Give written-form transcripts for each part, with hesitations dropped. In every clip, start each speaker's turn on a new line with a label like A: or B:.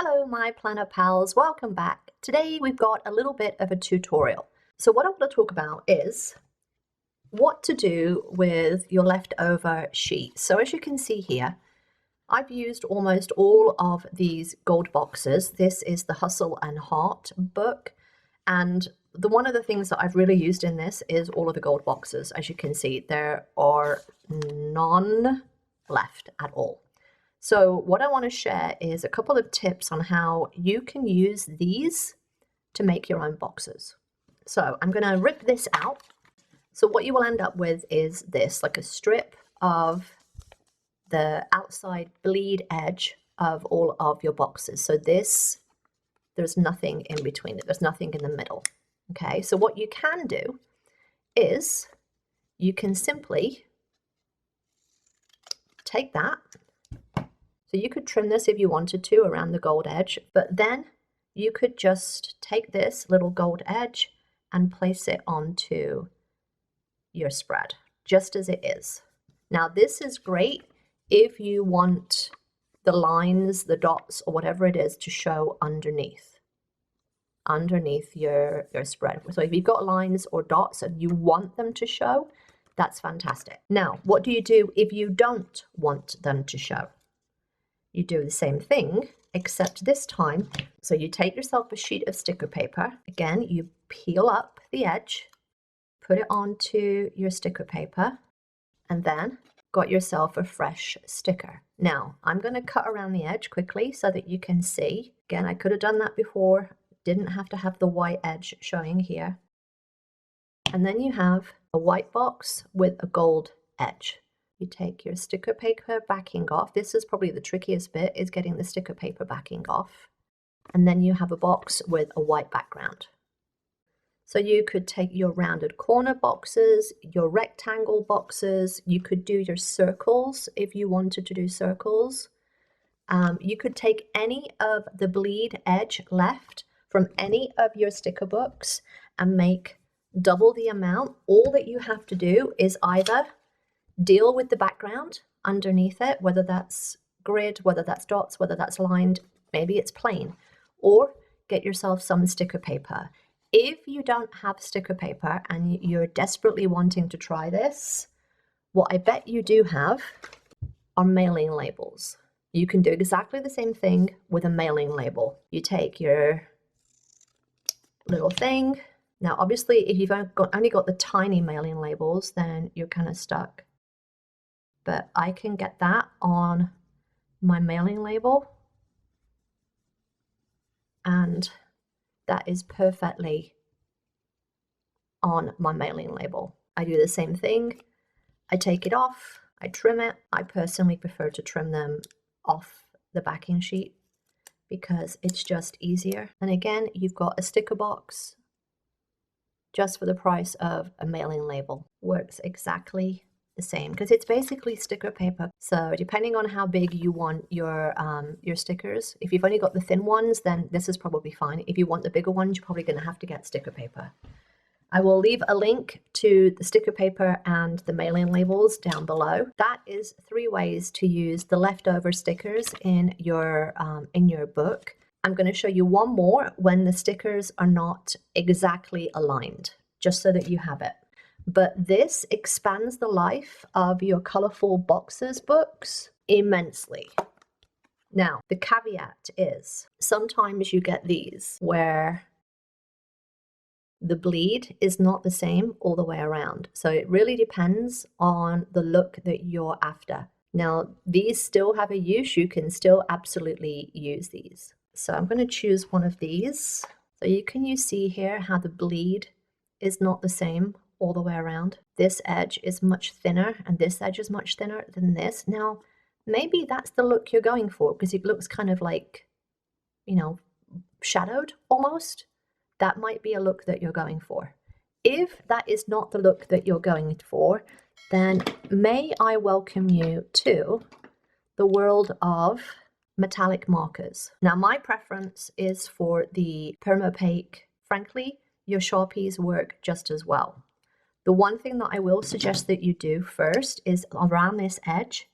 A: Hello my planner pals, welcome back. Today we've got a little bit of a tutorial. So what I want to talk about is what to do with your leftover sheet. So as you can see here, I've used almost all of these gold boxes. This is the Hustle and Heart book, and one of the things that I've really used in this is all of the gold boxes. As you can see, there are none left at all. So what I want to share is a couple of tips on how you can use these to make your own boxes. So I'm going to rip this out. So what you will end up with is this, like a strip of the outside bleed edge of all of your boxes. So this, there's nothing in between it. There's nothing in the middle. Okay, so what you can do is you can simply take that. So you could trim this if you wanted to around the gold edge, but then you could just take this little gold edge and place it onto your spread, just as it is. Now this is great if you want the lines, the dots, or whatever it is to show underneath your spread. So if you've got lines or dots and you want them to show, that's fantastic. Now, what do you do if you don't want them to show? You do the same thing, except this time, so you take yourself a sheet of sticker paper. Again, you peel up the edge, put it onto your sticker paper, and then got yourself a fresh sticker. Now, I'm going to cut around the edge quickly so that you can see. Again, I could have done that before, didn't have to have the white edge showing here. And then you have a white box with a gold edge. You take your sticker paper backing off. This is probably the trickiest bit, is getting the sticker paper backing off. And then you have a box with a white background. So you could take your rounded corner boxes, your rectangle boxes. You could do your circles if you wanted to do circles. You could take any of the bleed edge left from any of your sticker books and make double the amount. All that you have to do is either deal with the background underneath it, whether that's grid, whether that's dots, whether that's lined, maybe it's plain, or get yourself some sticker paper. If you don't have sticker paper and you're desperately wanting to try this, what I bet you do have are mailing labels. You can do exactly the same thing with a mailing label. You take your little thing. Now, obviously, if you've only got the tiny mailing labels, then you're kind of stuck. But I can get that on my mailing label, and that is perfectly on my mailing label. I do the same thing. I take it off, I trim it. I personally prefer to trim them off the backing sheet because it's just easier. And again, you've got a sticker box just for the price of a mailing label. Works exactly the same because it's basically sticker paper. So depending on how big you want your stickers, if you've only got the thin ones, then this is probably fine. If you want the bigger ones, you're probably going to have to get sticker paper. I will leave a link to the sticker paper and the mailing labels down below. That is 3 ways to use the leftover stickers in your book. I'm going to show you one more when the stickers are not exactly aligned, just so that you have it. But this expands the life of your colorful boxes books immensely. Now, the caveat is sometimes you get these where the bleed is not the same all the way around. So it really depends on the look that you're after. Now, these still have a use. You can still absolutely use these. So I'm going to choose one of these. So you see here how the bleed is not the same all the way around. This edge is much thinner and this edge is much thinner than this. Now, maybe that's the look you're going for because it looks kind of like, you know, shadowed almost. That might be a look that you're going for. If that is not the look that you're going for, then may I welcome you to the world of metallic markers. Now, my preference is for the permapaque. Frankly, your Sharpies work just as well. The one thing that I will suggest that you do first is around this edge,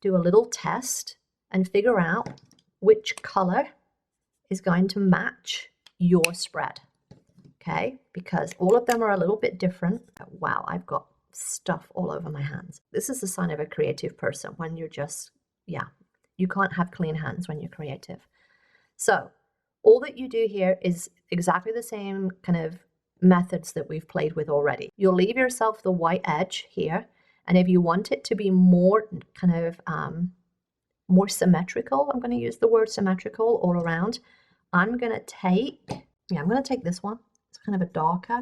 A: do a little test and figure out which color is going to match your spread, okay? Because all of them are a little bit different. Wow, I've got stuff all over my hands. This is a sign of a creative person when you're just, yeah, you can't have clean hands when you're creative. So all that you do here is exactly the same kind of methods that we've played with already. You'll leave yourself the white edge here, and if you want it to be more kind of more symmetrical, I'm going to use the word symmetrical all around, I'm going to take this one. It's kind of a darker,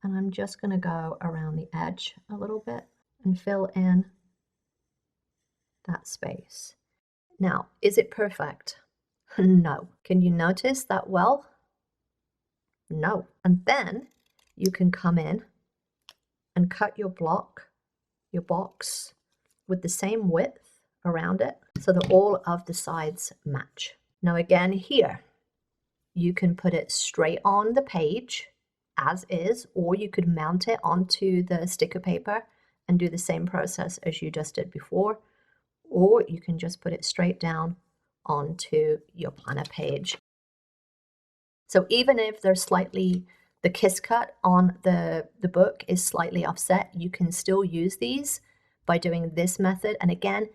A: and I'm just going to go around the edge a little bit and fill in that space. Now, is it perfect? No. Can you notice that well? No. And then you can come in and cut your block, your box, with the same width around it so that all of the sides match. Now again here, you can put it straight on the page as is, or you could mount it onto the sticker paper and do the same process as you just did before, or you can just put it straight down onto your planner page. So even if there's slightly, the kiss cut on the book is slightly offset, you can still use these by doing this method. And again,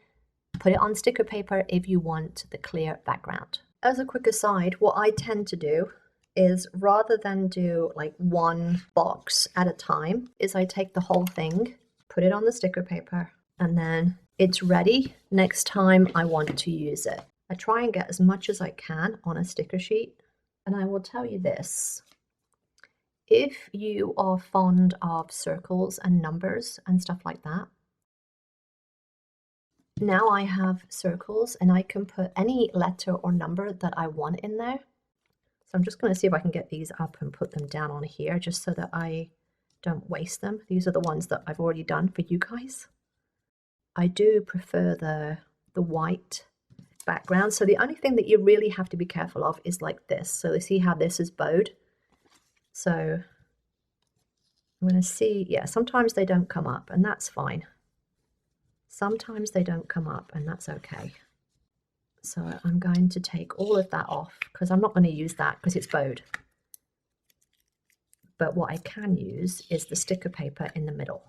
A: put it on sticker paper if you want the clear background. As a quick aside, what I tend to do is rather than do like one box at a time, is I take the whole thing, put it on the sticker paper, and then it's ready next time I want to use it. I try and get as much as I can on a sticker sheet. And I will tell you this, if you are fond of circles and numbers and stuff like that, now I have circles and I can put any letter or number that I want in there. So I'm just going to see if I can get these up and put them down on here just so that I don't waste them. These are the ones that I've already done for you guys. I do prefer the white background. So the only thing that you really have to be careful of is like this. So see how this is bowed? So I'm going to see, yeah, sometimes they don't come up and that's fine. Sometimes they don't come up and that's okay. So I'm going to take all of that off because I'm not going to use that because it's bowed. But what I can use is the sticker paper in the middle.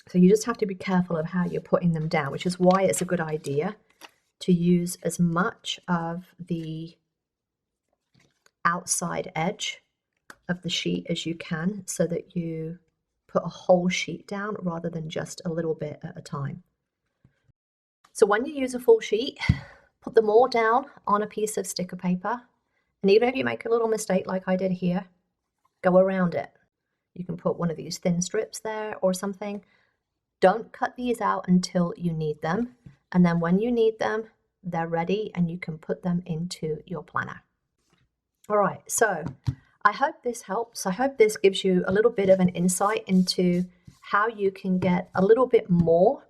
A: So you just have to be careful of how you're putting them down, which is why it's a good idea to use as much of the outside edge of the sheet as you can so that you put a whole sheet down rather than just a little bit at a time. So when you use a full sheet, put them all down on a piece of sticker paper. And even if you make a little mistake like I did here, go around it. You can put one of these thin strips there or something. Don't cut these out until you need them. And then when you need them, they're ready and you can put them into your planner. All right, so I hope this helps. I hope this gives you a little bit of an insight into how you can get a little bit more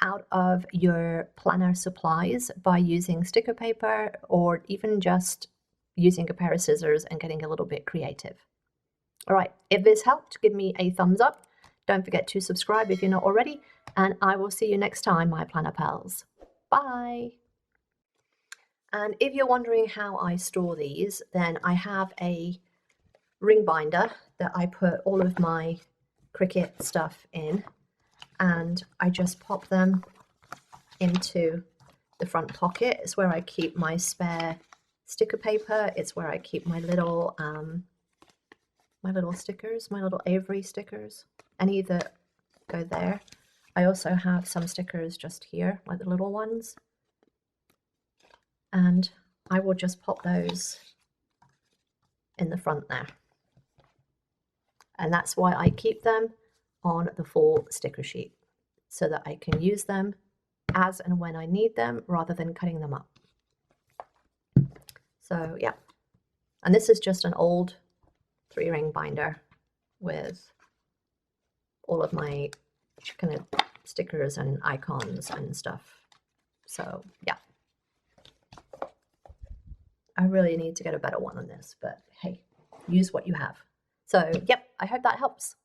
A: out of your planner supplies by using sticker paper or even just using a pair of scissors and getting a little bit creative. All right, if this helped, give me a thumbs up. Don't forget to subscribe if you're not already, and I will see you next time, my planner pals. Bye. And if you're wondering how I store these, then I have a ring binder that I put all of my Cricut stuff in, and I just pop them into the front pocket. It's where I keep my spare sticker paper. It's where I keep my little stickers, my little Avery stickers, any that go there. I also have some stickers just here, like the little ones, and I will just pop those in the front there. And that's why I keep them on the full sticker sheet, so that I can use them as and when I need them rather than cutting them up. So yeah, and this is just an old 3-ring binder with all of my kind of stickers and icons and stuff. So yeah, I really need to get a better one than this, but hey, use what you have. So yep, I hope that helps.